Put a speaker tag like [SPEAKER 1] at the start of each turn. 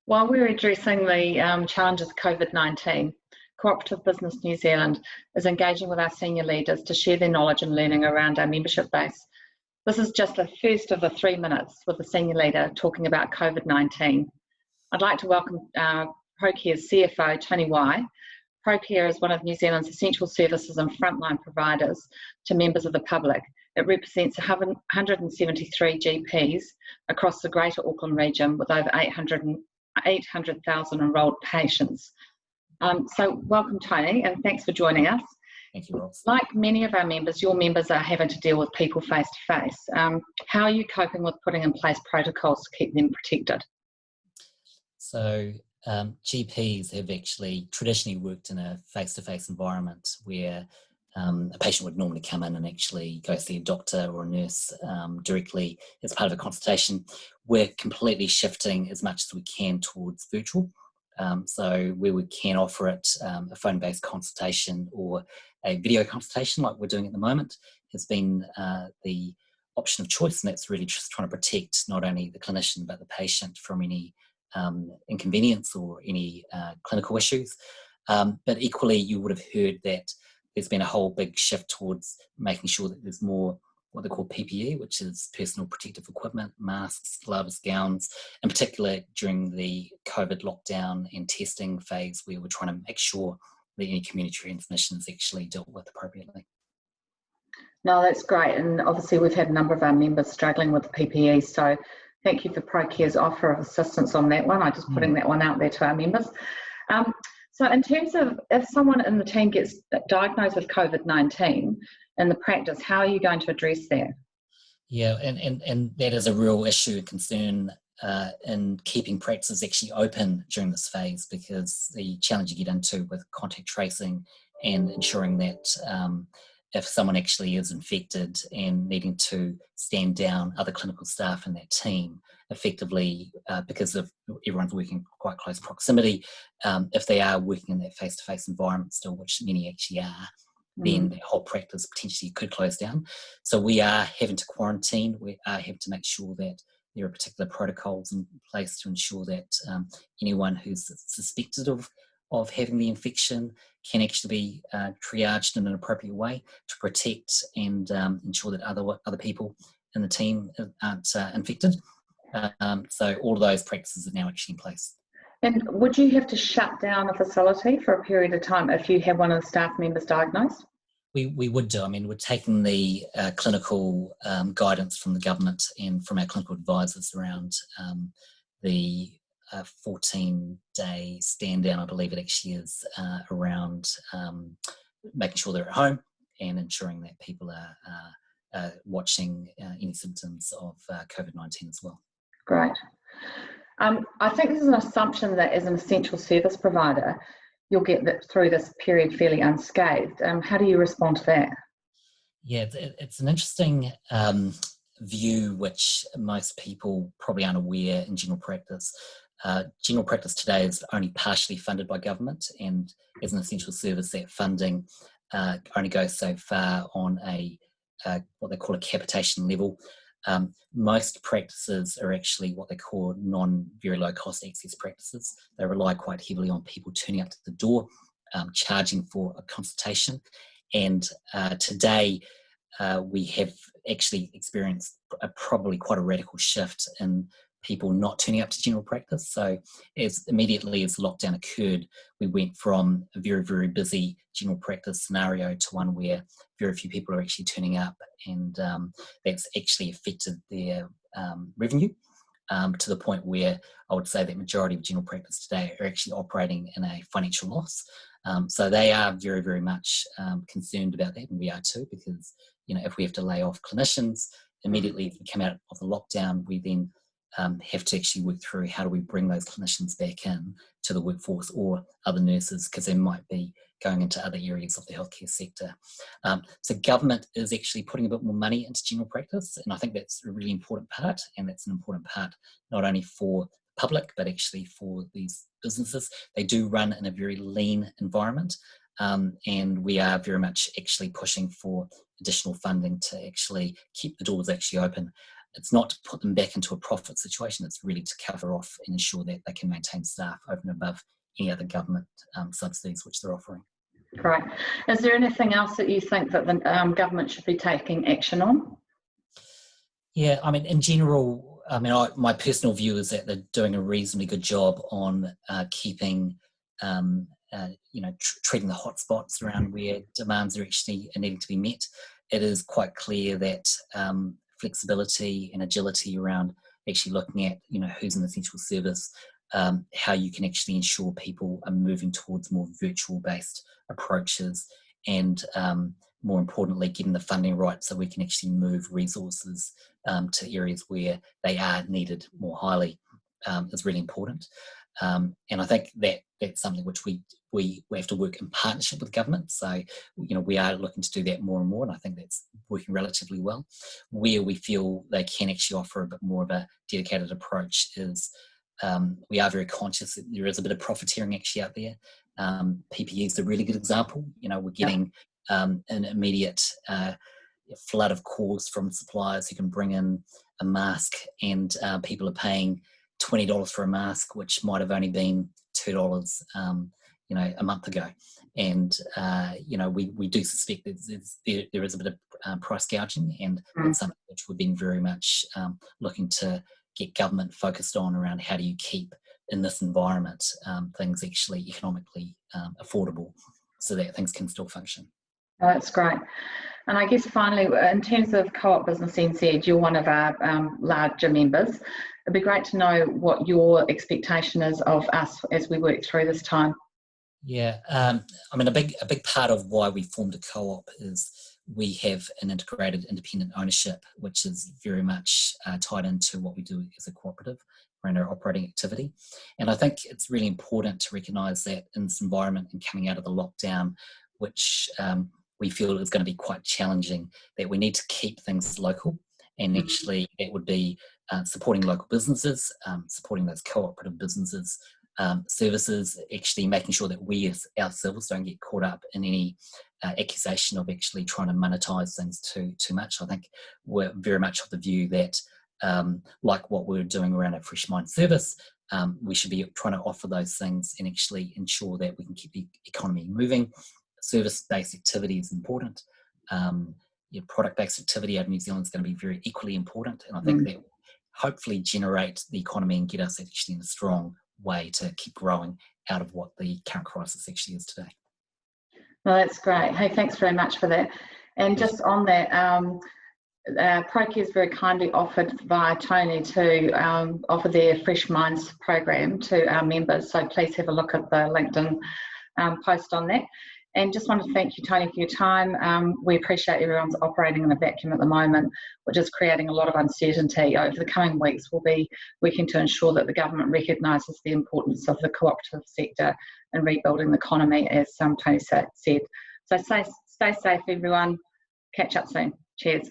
[SPEAKER 1] While we're addressing the challenges of COVID-19, Cooperative Business New Zealand is engaging with our senior leaders to share their knowledge and learning around our membership base. This is just the first of the 3 minutes with the senior leader talking about COVID-19. I'd like to welcome Procare's CFO Tony Wai. Procare is one of New Zealand's essential services and frontline providers to members of the public. It represents 173 GPs across the Greater Auckland region with over 800,000 enrolled patients. So welcome, Tony, and thanks for joining us.
[SPEAKER 2] Thank you, Ross.
[SPEAKER 1] Like many of our members, your members are having to deal with people face to face. How are you coping with putting in place protocols to keep them protected?
[SPEAKER 2] So GPs have actually traditionally worked in a face-to-face environment where a patient would normally come in and actually go see a doctor or a nurse directly as part of a consultation. We're completely shifting as much as we can towards virtual. So where we can offer it, a phone-based consultation or a video consultation like we're doing at the moment has been the option of choice, and that's really just trying to protect not only the clinician but the patient from any inconvenience or any clinical issues. But equally, you would have heard that there's been a whole big shift towards making sure that there's more what they call PPE, which is personal protective equipment, masks, gloves, gowns, in particular during the COVID lockdown and testing phase, where we're trying to make sure that any community transmission is actually dealt with appropriately.
[SPEAKER 1] No, that's great. And obviously we've had a number of our members struggling with the PPE, so thank you for Procare's offer of assistance on that one. I'm just putting that one out there to our members. So in terms of if someone in the team gets diagnosed with COVID-19 in the practice, how are you going to address that?
[SPEAKER 2] Yeah, and that is a real issue, concern in keeping practices actually open during this phase, because the challenge you get into with contact tracing and ensuring that if someone actually is infected and needing to stand down other clinical staff in that team effectively, because of everyone's working quite close proximity, if they are working in that face-to-face environment still, which many actually are, then the whole practice potentially could close down. So we are having to quarantine. We are having to make sure that there are particular protocols in place to ensure that anyone who's suspected of having the infection can actually be triaged in an appropriate way to protect and ensure that other people in the team aren't infected. So all of those practices are now actually in place.
[SPEAKER 1] And would you have to shut down a facility for a period of time if you have one of the staff members diagnosed?
[SPEAKER 2] We would do. I mean, we're taking the clinical guidance from the government and from our clinical advisors around the 14-day stand down, I believe it actually is, around making sure they're at home and ensuring that people are watching any symptoms of COVID-19 as well.
[SPEAKER 1] Great. I think there's an assumption that as an essential service provider, you'll get through this period fairly unscathed. How do you respond to that?
[SPEAKER 2] Yeah, it's an interesting view which most people probably aren't aware in general practice. General practice today is only partially funded by government, and as an essential service, that funding only goes so far on a what they call a capitation level. Most practices are actually what they call very low cost access practices. They rely quite heavily on people turning up to the door, charging for a consultation. And today we have actually experienced probably quite a radical shift in people not turning up to general practice. So as immediately as lockdown occurred, we went from a very, very busy general practice scenario to one where very few people are actually turning up, and that's actually affected their revenue to the point where I would say that majority of general practice today are actually operating in a financial loss. So they are very, very much concerned about that, and we are too, because if we have to lay off clinicians immediately if we come out of the lockdown, we then have to actually work through how do we bring those clinicians back in to the workforce, or other nurses, because they might be going into other areas of the healthcare sector. So government is actually putting a bit more money into general practice, and I think that's a really important part, and that's an important part not only for public but actually for these businesses. They do run in a very lean environment, and we are very much actually pushing for additional funding to actually keep the doors actually open. it's not to put them back into a profit situation, it's really to cover off and ensure that they can maintain staff over and above any other government subsidies which they're offering.
[SPEAKER 1] Great. Is there anything else that you think that the government should be taking action on?
[SPEAKER 2] Yeah, I mean, in general, I mean, my personal view is that they're doing a reasonably good job on keeping, treating the hotspots around where demands are actually needing to be met. It is quite clear that flexibility and agility around actually looking at, who's an essential service, how you can actually ensure people are moving towards more virtual-based approaches, and more importantly, getting the funding right so we can actually move resources to areas where they are needed more highly is really important. And I think that that's something which we have to work in partnership with government. So, we are looking to do that more and more, and I think that's working relatively well. Where we feel they can actually offer a bit more of a dedicated approach is we are very conscious that there is a bit of profiteering actually out there. PPE is a really good example. We're getting an immediate flood of calls from suppliers who can bring in a mask, and people are paying $20 for a mask, which might have only been $2, a month ago. And we do suspect that there is a bit of price gouging, and it's something which we've been very much looking to get government focused on around how do you keep in this environment things actually economically affordable so that things can still function.
[SPEAKER 1] That's great. And I guess finally, in terms of Co-op Business NZ, you're one of our larger members. It'd be great to know what your expectation is of us as we work through this time.
[SPEAKER 2] Yeah, I mean, a big part of why we formed a co-op is we have an integrated independent ownership, which is very much tied into what we do as a cooperative around our operating activity. And I think it's really important to recognise that in this environment and coming out of the lockdown, which we feel is going to be quite challenging, that we need to keep things local, and actually that would be supporting local businesses, supporting those cooperative businesses, services, actually making sure that we ourselves don't get caught up in any accusation of actually trying to monetize things too much. I think we're very much of the view that like what we're doing around our Fresh Mind service, we should be trying to offer those things and actually ensure that we can keep the economy moving. Service-based activity is important. Product-based activity out of New Zealand is going to be very equally important, and I think that will hopefully generate the economy and get us actually in a strong way to keep growing out of what the current crisis actually is today.
[SPEAKER 1] Well, that's great. Hey, thanks very much for that. And just on that, Procare has very kindly offered via Tony to offer their Fresh Minds program to our members. So please have a look at the LinkedIn post on that. And just want to thank you, Tony, for your time. We appreciate everyone's operating in a vacuum at the moment, which is creating a lot of uncertainty. Over the coming weeks, we'll be working to ensure that the government recognises the importance of the cooperative sector in rebuilding the economy, as Tony said. So stay safe, everyone. Catch up soon. Cheers.